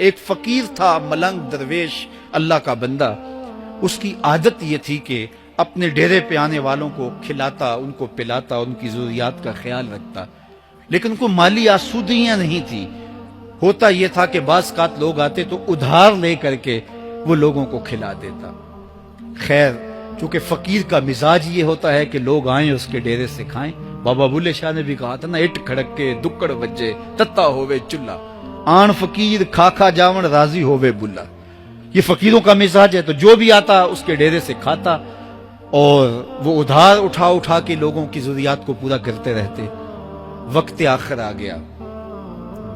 ایک فقیر تھا، ملنگ درویش، اللہ کا بندہ. اس کی عادت یہ تھی کہ اپنے ڈیرے پہ آنے والوں کو کھلاتا، ان کو پلاتا، ان کی ضروریات کا خیال رکھتا، لیکن کو مالی آسودگیاں نہیں تھی. ہوتا یہ تھا کہ بعض اوقات لوگ آتے تو ادھار لے کر کے وہ لوگوں کو کھلا دیتا. خیر، چونکہ فقیر کا مزاج یہ ہوتا ہے کہ لوگ آئیں اس کے ڈیرے سے کھائیں. بابا بلے شاہ نے بھی کہا تھا نا، اٹ کھڑک کے دکڑ بجے تتا ہووے چلا، آن فقیر کھا کھا جاون راضی ہووے بلا. یہ فقیروں کا مزاج ہے. تو جو بھی آتا اس کے ڈیرے سے کھاتا اور وہ ادھار اٹھا اٹھا کے لوگوں کی ضروریات کو پورا کرتے رہتے. وقت آخر آ گیا،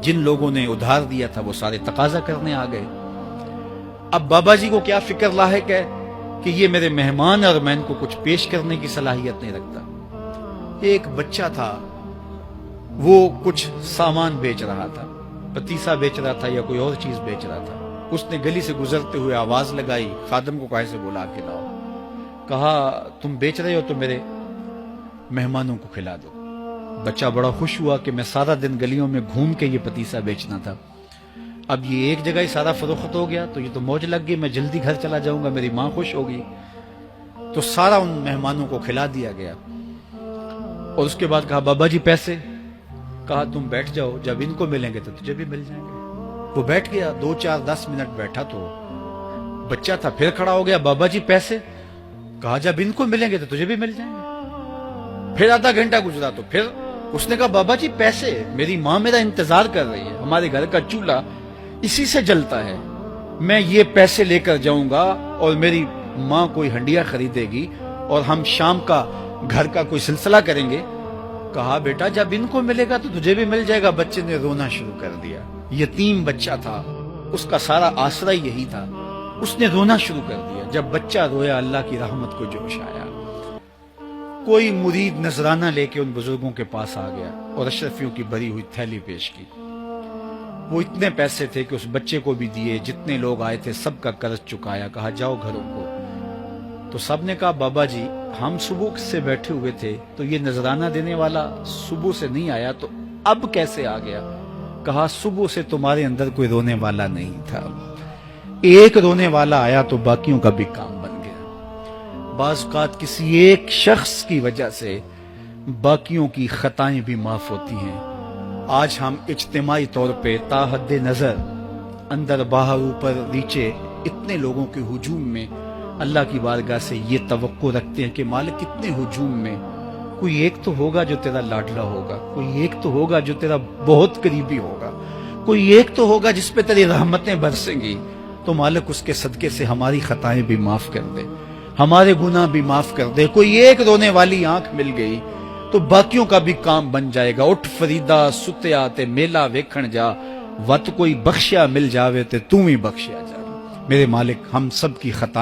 جن لوگوں نے ادھار دیا تھا وہ سارے تقاضا کرنے آ گئے. اب بابا جی کو کیا فکر لاحق ہے کہ یہ میرے مہمان اور میں ان کو کچھ پیش کرنے کی صلاحیت نہیں رکھتا. ایک بچہ تھا، وہ کچھ سامان بیچ رہا تھا، پتیسا بیچ رہا تھا یا کوئی اور چیز بیچ رہا تھا. اس نے گلی سے گزرتے ہوئے آواز لگائی، خادم کو کہا سے بلا کے لاؤ. کہا تم بیچ رہے ہو تو میرے مہمانوں کو کھلا دو. بچہ بڑا خوش ہوا کہ میں سارا دن گلیوں میں گھوم کے یہ پتیسا بیچنا تھا، اب یہ ایک جگہ ہی سارا فروخت ہو گیا تو یہ تو موج لگ گئی، میں جلدی گھر چلا جاؤں گا، میری ماں خوش ہوگی. تو سارا ان مہمانوں کو کھلا دیا گیا. اور اس کے بعد کہا بابا جی پیسے؟ کہا تم بیٹھ جاؤ، جب ان کو ملیں گے تو تجھے بھی مل جائیں گے. وہ بیٹھ گیا، 2 4 10 منٹ بیٹھا تو بچہ تھا، پھر کھڑا ہو گیا، بابا جی پیسے؟ کہا جب ان کو ملیں گے تو تجھے بھی مل جائیں گے. پھر آدھا گھنٹہ گزرا تو پھر اس نے کہا بابا جی پیسے؟ میری ماں میرا انتظار کر رہی ہے، ہمارے گھر کا چولہا اسی سے جلتا ہے، میں یہ پیسے لے کر جاؤں گا اور میری ماں کوئی ہنڈیا خریدے گی اور ہم شام کا گھر کا کوئی سلسلہ کریں گے. کہا بیٹا جب ان کو ملے گا تو تجھے بھی مل جائے گا. بچے نے رونا شروع کر دیا. یتیم بچہ تھا، اس کا سارا آسرا یہی تھا. اس نے رونا شروع کر دیا. جب بچہ رویا اللہ کی رحمت کو جوش آیا. کوئی مرید نذرانہ لے کے ان بزرگوں کے پاس آ گیا اور اشرفیوں کی بھری ہوئی تھیلی پیش کی. وہ اتنے پیسے تھے کہ اس بچے کو بھی دیے، جتنے لوگ آئے تھے سب کا قرض چکایا. کہا جاؤ گھروں کو. تو سب نے کہا بابا جی ہم صبح سے بیٹھے ہوئے تھے تو یہ نذرانہ دینے والا صبح سے نہیں آیا تو اب کیسے آ گیا؟ کہا صبح سے تمہارے اندر کوئی رونے والا نہیں تھا، ایک رونے والا آیا تو باقیوں کا بھی کام بن گیا. بعض اوقات کسی ایک شخص کی وجہ سے باقیوں کی خطائیں بھی معاف ہوتی ہیں. آج ہم اجتماعی طور پہ تا حد نظر اندر باہر اوپر نیچے اتنے لوگوں کے ہجوم میں اللہ کی بارگاہ سے یہ توقع رکھتے ہیں کہ مالک اتنے ہجوم میں کوئی ایک تو ہوگا جو تیرا لاڈلا ہوگا، کوئی ایک تو ہوگا جو تیرا بہت قریبی ہوگا، کوئی ایک تو ہوگا جس پہ تیری رحمتیں برسیں گی. تو مالک اس کے صدقے سے ہماری خطائیں بھی معاف کر دے، ہمارے گناہ بھی معاف کر دے. کوئی ایک رونے والی آنکھ مل گئی تو باقیوں کا بھی کام بن جائے گا. اٹھ فریدا ستیا تے میلہ ویکھن جا، وت کوئی بخشیا مل جاوے تے تو ہی بخشیا جا. میرے مالک ہم سب کی خطائیں